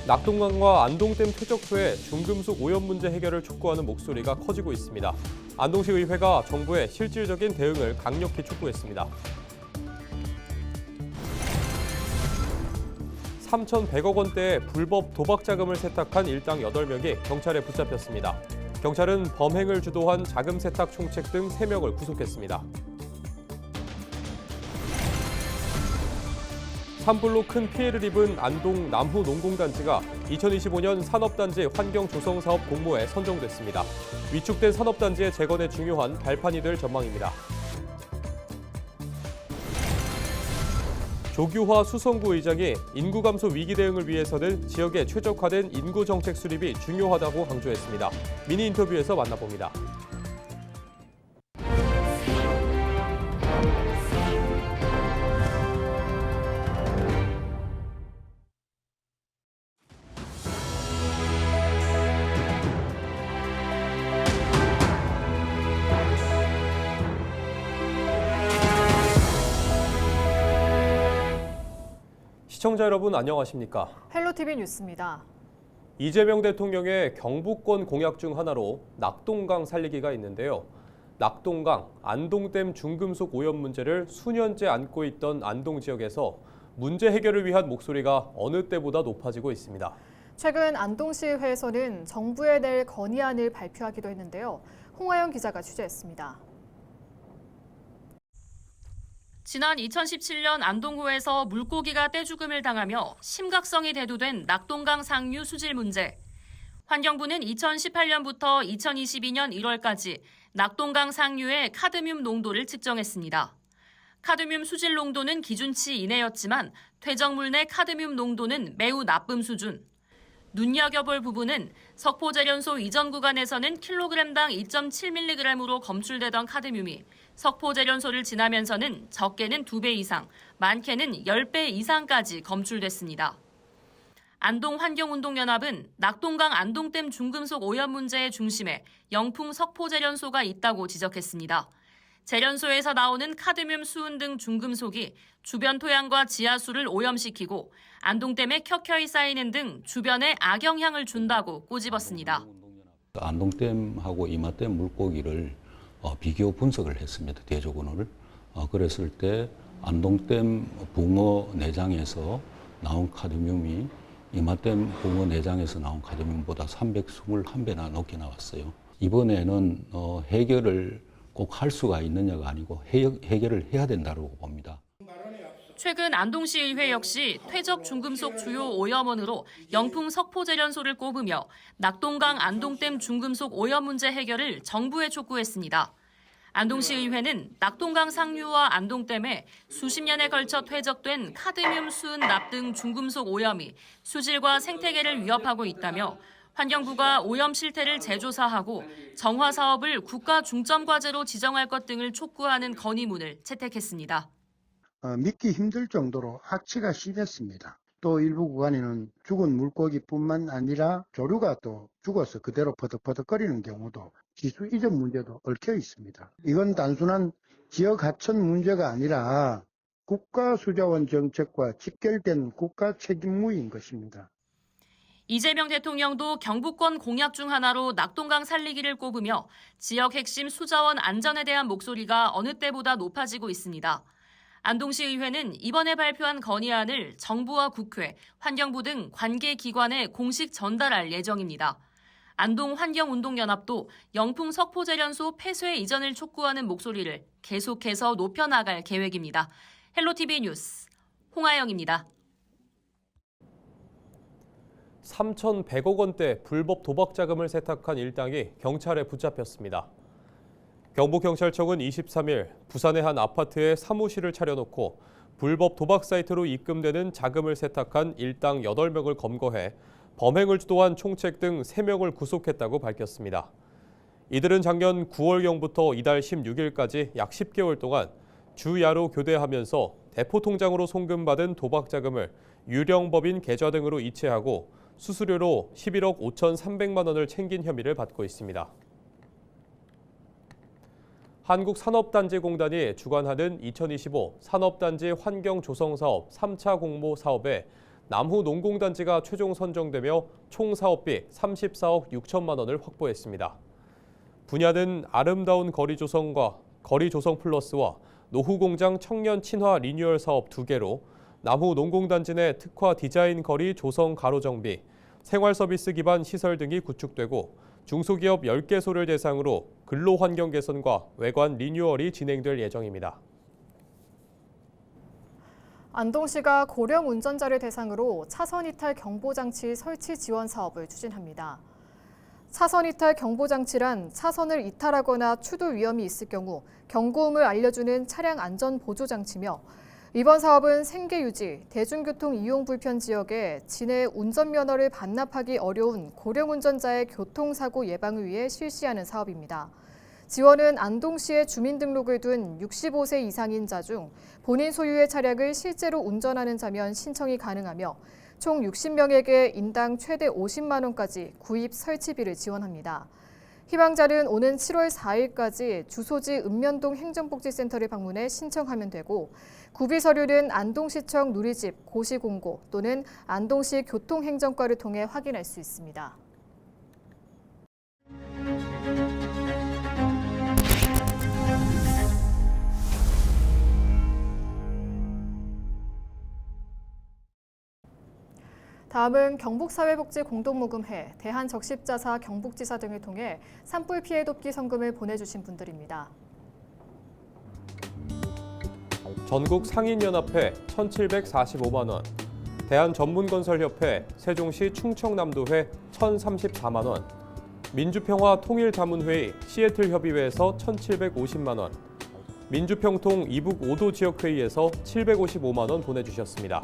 낙동강과 안동댐 퇴적 후에 중금속 오염 문제 해결을 촉구하는 목소리가 커지고 있습니다. 안동시의회가 정부의 실질적인 대응을 강력히 촉구했습니다. 3,100억 원대의 불법 도박 자금을 세탁한 일당 8명이 경찰에 붙잡혔습니다. 경찰은 범행을 주도한 자금 세탁 총책 등 3명을 구속했습니다. 산불로 큰 피해를 입은 안동 남후 농공단지가 2025년 산업단지 환경조성사업 공모에 선정됐습니다. 위축된 산업단지의 재건에 중요한 발판이 될 전망입니다. 조규화 수성구 의장이 인구 감소 위기 대응을 위해서는 지역에 최적화된 인구 정책 수립이 중요하다고 강조했습니다. 미니 인터뷰에서 만나봅니다. 시청자 여러분 안녕하십니까? 헬로티비 뉴스입니다. 이재명 대통령의 경북권 공약 중 하나로 낙동강 살리기가 있는데요. 낙동강, 안동댐 중금속 오염 문제를 수년째 안고 있던 안동 지역에서 문제 해결을 위한 목소리가 어느 때보다 높아지고 있습니다. 최근 안동시의회에서는 정부에 낼 건의안을 발표하기도 했는데요. 홍하영 기자가 취재했습니다. 지난 2017년 안동구에서 물고기가 떼죽음을 당하며 심각성이 대두된 낙동강 상류 수질 문제. 환경부는 2018년부터 2022년 1월까지 낙동강 상류의 카드뮴 농도를 측정했습니다. 카드뮴 수질 농도는 기준치 이내였지만 퇴적물 내 카드뮴 농도는 매우 나쁨 수준. 눈여겨볼 부분은 석포제련소 이전 구간에서는 킬로그램당 2.7mg으로 검출되던 카드뮴이 석포제련소를 지나면서는 적게는 2배 이상, 많게는 10배 이상까지 검출됐습니다. 안동환경운동연합은 낙동강 안동댐 중금속 오염 문제의 중심에 영풍 석포제련소가 있다고 지적했습니다. 제련소에서 나오는 카드뮴 수은 등 중금속이 주변 토양과 지하수를 오염시키고 안동댐에 켜켜이 쌓이는 등 주변에 악영향을 준다고 꼬집었습니다. 안동댐하고 이마댐 물고기를 비교 분석을 했습니다. 대조군을. 그랬을 때 안동댐 붕어 내장에서 나온 카드뮴이 이마댐 붕어 내장에서 나온 카드뮴보다 321배나 높게 나왔어요. 이번에는 해결을 꼭 할 수가 있느냐가 아니고 해결을 해야 된다고 봅니다. 최근 안동시의회 역시 퇴적 중금속 주요 오염원으로 영풍 석포제련소를 꼽으며 낙동강 안동댐 중금속 오염 문제 해결을 정부에 촉구했습니다. 안동시의회는 낙동강 상류와 안동댐에 수십 년에 걸쳐 퇴적된 카드뮴 수은 납 등 중금속 오염이 수질과 생태계를 위협하고 있다며 환경부가 오염 실태를 재조사하고 정화 사업을 국가 중점 과제로 지정할 것 등을 촉구하는 건의문을 채택했습니다. 믿기 힘들 정도로 악취가 심했습니다. 또 일부 구간에는 죽은 물고기뿐만 아니라 조류가 또 죽어서 그대로 퍼덕퍼덕거리는 경우도 기수 이전 문제도 얽혀 있습니다. 이건 단순한 지역 하천 문제가 아니라 국가수자원 정책과 직결된 국가 책임무인 것입니다. 이재명 대통령도 경북권 공약 중 하나로 낙동강 살리기를 꼽으며 지역 핵심 수자원 안전에 대한 목소리가 어느 때보다 높아지고 있습니다. 안동시의회는 이번에 발표한 건의안을 정부와 국회, 환경부 등 관계기관에 공식 전달할 예정입니다. 안동환경운동연합도 영풍 석포제련소 폐쇄 이전을 촉구하는 목소리를 계속해서 높여나갈 계획입니다. 헬로티비 뉴스 홍하영입니다. 3,100억 원대 불법 도박 자금을 세탁한 일당이 경찰에 붙잡혔습니다. 경북경찰청은 23일 부산의 한 아파트에 사무실을 차려놓고 불법 도박 사이트로 입금되는 자금을 세탁한 일당 8명을 검거해 범행을 주도한 총책 등 3명을 구속했다고 밝혔습니다. 이들은 작년 9월경부터 이달 16일까지 약 10개월 동안 주야로 교대하면서 대포통장으로 송금받은 도박 자금을 유령법인 계좌 등으로 이체하고 수수료로 11억 5,300만 원을 챙긴 혐의를 받고 있습니다. 한국산업단지공단이 주관하는 2025 산업단지 환경조성사업 3차 공모 사업에 남후 농공단지가 최종 선정되며 총 사업비 34억 6천만 원을 확보했습니다. 분야는 아름다운 거리 조성과 거리 조성 플러스와 노후공장 청년 친화 리뉴얼 사업 2개로 남후 농공단지 내 특화 디자인 거리 조성 가로 정비, 생활 서비스 기반 시설 등이 구축되고 중소기업 10개소를 대상으로 근로 환경 개선과 외관 리뉴얼이 진행될 예정입니다. 안동시가 고령 운전자를 대상으로 차선 이탈 경보 장치 설치 지원 사업을 추진합니다. 차선 이탈 경보 장치란 차선을 이탈하거나 추돌 위험이 있을 경우 경고음을 알려주는 차량 안전 보조 장치며 이번 사업은 생계 유지, 대중교통 이용 불편 지역에 진해 운전면허를 반납하기 어려운 고령 운전자의 교통사고 예방을 위해 실시하는 사업입니다. 지원은 안동시에 주민등록을 둔 65세 이상인 자 중 본인 소유의 차량을 실제로 운전하는 자면 신청이 가능하며 총 60명에게 인당 최대 50만 원까지 구입 설치비를 지원합니다. 희망자는 오는 7월 4일까지 주소지 읍면동 행정복지센터를 방문해 신청하면 되고 구비 서류는 안동시청 누리집 고시공고 또는 안동시 교통행정과를 통해 확인할 수 있습니다. 다음은 경북사회복지공동모금회, 대한적십자사 경북지사 등을 통해 산불 피해 돕기 성금을 보내주신 분들입니다. 전국상인연합회 1,745만 원, 대한전문건설협회 세종시 충청남도회 1,034만 원, 민주평화통일자문회의 시애틀협의회에서 1,750만 원, 민주평통 이북 5도 지역회의에서 755만 원 보내주셨습니다.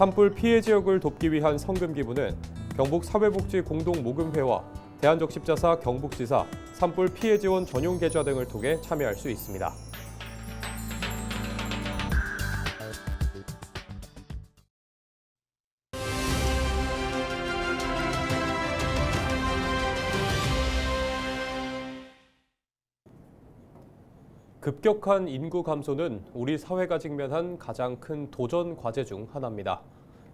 산불 피해 지역을 돕기 위한 성금 기부는 경북사회복지공동모금회와 대한적십자사 경북지사, 산불 피해 지원 전용 계좌 등을 통해 참여할 수 있습니다. 급격한 인구 감소는 우리 사회가 직면한 가장 큰 도전 과제 중 하나입니다.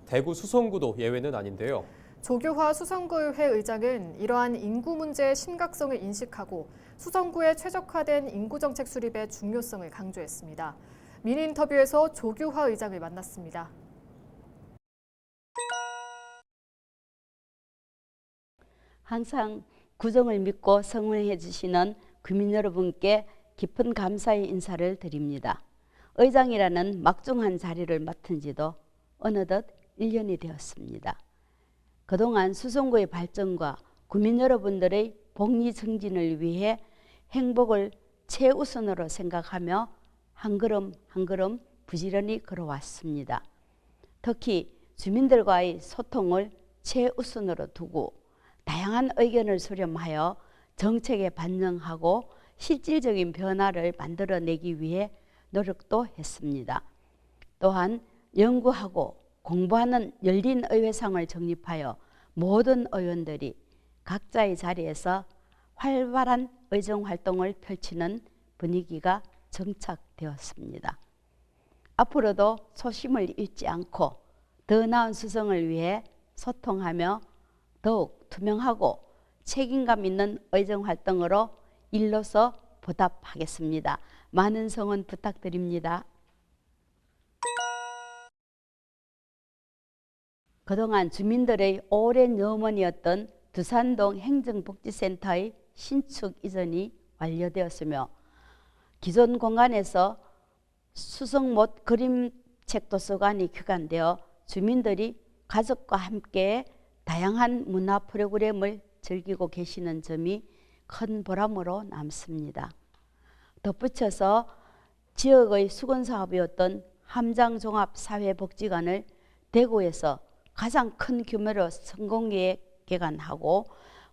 대구 수성구도 예외는 아닌데요. 조규화 수성구의회 의장은 이러한 인구 문제의 심각성을 인식하고 수성구의 최적화된 인구정책 수립의 중요성을 강조했습니다. 미니 인터뷰에서 조규화 의장을 만났습니다. 항상 구정을 믿고 성원해 주시는 구민 여러분께 깊은 감사의 인사를 드립니다. 의장이라는 막중한 자리를 맡은 지도 어느덧 1년이 되었습니다. 그동안 수성구의 발전과 구민 여러분들의 복리 증진을 위해 행복을 최우선으로 생각하며 한 걸음 한 걸음 부지런히 걸어왔습니다. 특히 주민들과의 소통을 최우선으로 두고 다양한 의견을 수렴하여 정책에 반영하고 실질적인 변화를 만들어내기 위해 노력도 했습니다. 또한 연구하고 공부하는 열린 의회상을 정립하여 모든 의원들이 각자의 자리에서 활발한 의정활동을 펼치는 분위기가 정착되었습니다. 앞으로도 초심을 잃지 않고 더 나은 수성을 위해 소통하며 더욱 투명하고 책임감 있는 의정활동으로 일로서 보답하겠습니다. 많은 성원 부탁드립니다. 그동안 주민들의 오랜 염원이었던 두산동 행정복지센터의 신축 이전이 완료되었으며 기존 공간에서 수성못 그림책 도서관이 개관되어 주민들이 가족과 함께 다양한 문화 프로그램을 즐기고 계시는 점이 큰 보람으로 남습니다. 덧붙여서 지역의 수건사업이었던 함장종합사회복지관을 대구에서 가장 큰 규모로 성공리에 개관하고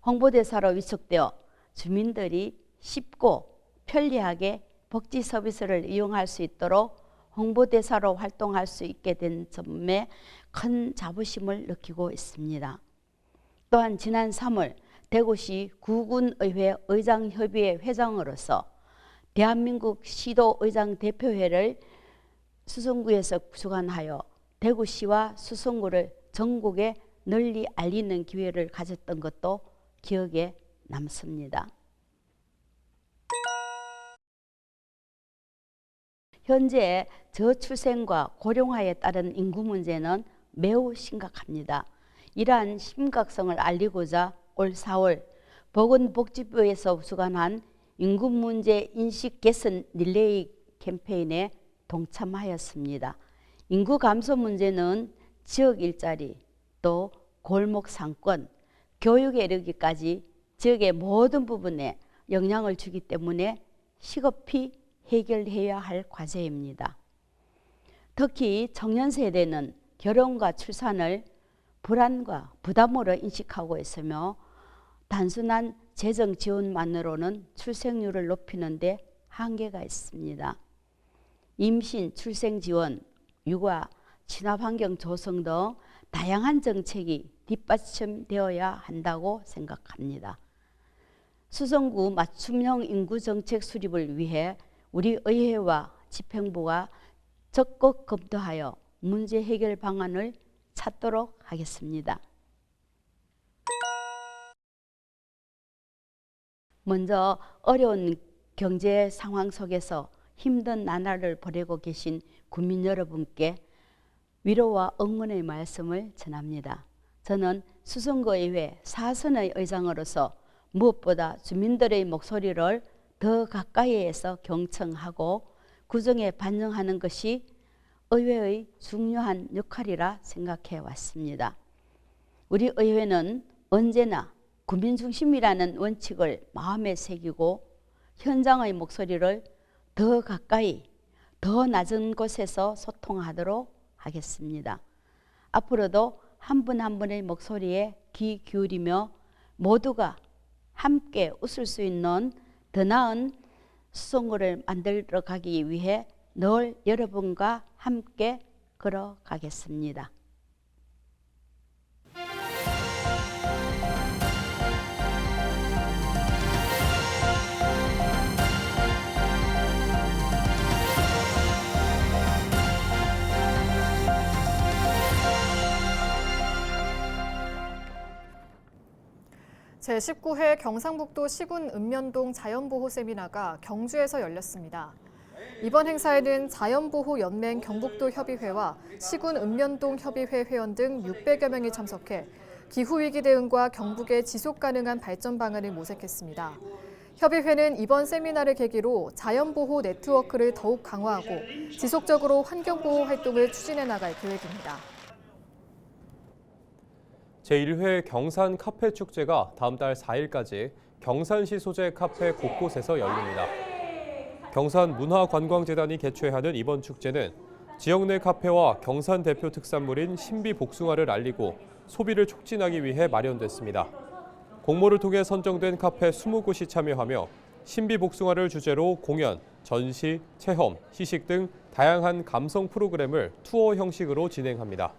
홍보대사로 위촉되어 주민들이 쉽고 편리하게 복지 서비스를 이용할 수 있도록 홍보대사로 활동할 수 있게 된 점에 큰 자부심을 느끼고 있습니다. 또한 지난 3월 대구시 구군의회 의장협의회 회장으로서 대한민국 시도의장 대표회를 수성구에서 주관하여 대구시와 수성구를 전국에 널리 알리는 기회를 가졌던 것도 기억에 남습니다. 현재 저출생과 고령화에 따른 인구 문제는 매우 심각합니다. 이러한 심각성을 알리고자 올 4월 보건복지부에서 주관한 인구 문제 인식 개선 릴레이 캠페인에 동참하였습니다. 인구 감소 문제는 지역 일자리, 또 골목 상권, 교육에 이르기까지 지역의 모든 부분에 영향을 주기 때문에 시급히 해결해야 할 과제입니다. 특히 청년 세대는 결혼과 출산을 불안과 부담으로 인식하고 있으며 단순한 재정 지원만으로는 출생률을 높이는 데 한계가 있습니다. 임신, 출생 지원, 육아, 친화환경 조성 등 다양한 정책이 뒷받침되어야 한다고 생각합니다. 수성구 맞춤형 인구 정책 수립을 위해 우리 의회와 집행부가 적극 검토하여 문제 해결 방안을 찾도록 하겠습니다. 먼저 어려운 경제 상황 속에서 힘든 나날을 보내고 계신 국민 여러분께 위로와 응원의 말씀을 전합니다. 저는 수성구의회 4선의 의장으로서 무엇보다 주민들의 목소리를 더 가까이에서 경청하고 구정에 반영하는 것이 의회의 중요한 역할이라 생각해 왔습니다. 우리 의회는 언제나 국민 중심이라는 원칙을 마음에 새기고 현장의 목소리를 더 가까이, 더 낮은 곳에서 소통하도록 하겠습니다. 앞으로도 한 분 한 분의 목소리에 귀 기울이며 모두가 함께 웃을 수 있는 더 나은 수성구를 만들어 가기 위해 늘 여러분과 함께 걸어가겠습니다. 제19회 경상북도 시군 읍면동 자연보호 세미나가 경주에서 열렸습니다. 이번 행사에는 자연보호연맹 경북도협의회와 시군 읍면동 협의회 회원 등 600여 명이 참석해 기후위기 대응과 경북의 지속가능한 발전 방안을 모색했습니다. 협의회는 이번 세미나를 계기로 자연보호 네트워크를 더욱 강화하고 지속적으로 환경보호 활동을 추진해 나갈 계획입니다. 제1회 경산 카페 축제가 다음 달 4일까지 경산시 소재 카페 곳곳에서 열립니다. 경산문화관광재단이 개최하는 이번 축제는 지역 내 카페와 경산 대표 특산물인 신비 복숭아를 알리고 소비를 촉진하기 위해 마련됐습니다. 공모를 통해 선정된 카페 20곳이 참여하며 신비 복숭아를 주제로 공연, 전시, 체험, 시식 등 다양한 감성 프로그램을 투어 형식으로 진행합니다.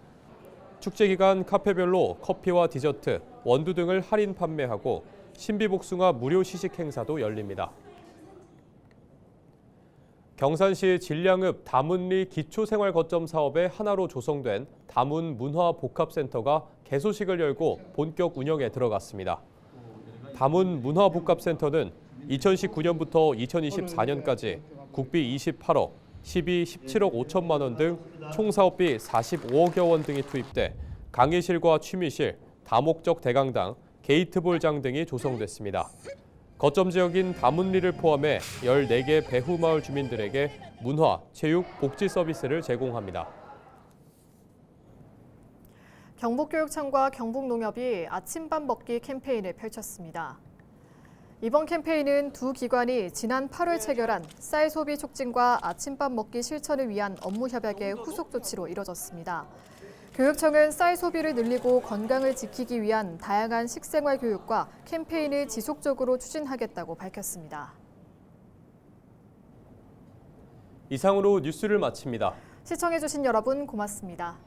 축제 기간 카페별로 커피와 디저트, 원두 등을 할인 판매하고 신비복숭아 무료 시식 행사도 열립니다. 경산시 진량읍 다문리 기초생활 거점 사업의 하나로 조성된 다문문화복합센터가 개소식을 열고 본격 운영에 들어갔습니다. 다문문화복합센터는 2019년부터 2024년까지 국비 28억, 시비 17억 5천만 원 등 총 사업비 45억여 원 등이 투입돼 강의실과 취미실, 다목적 대강당, 게이트볼장 등이 조성됐습니다. 거점 지역인 다문리를 포함해 14개 배후마을 주민들에게 문화, 체육, 복지 서비스를 제공합니다. 경북교육청과 경북농협이 아침밥 먹기 캠페인을 펼쳤습니다. 이번 캠페인은 두 기관이 지난 8월 체결한 쌀 소비 촉진과 아침밥 먹기 실천을 위한 업무 협약의 후속 조치로 이뤄졌습니다. 교육청은 쌀 소비를 늘리고 건강을 지키기 위한 다양한 식생활 교육과 캠페인을 지속적으로 추진하겠다고 밝혔습니다. 이상으로 뉴스를 마칩니다. 시청해주신 여러분 고맙습니다.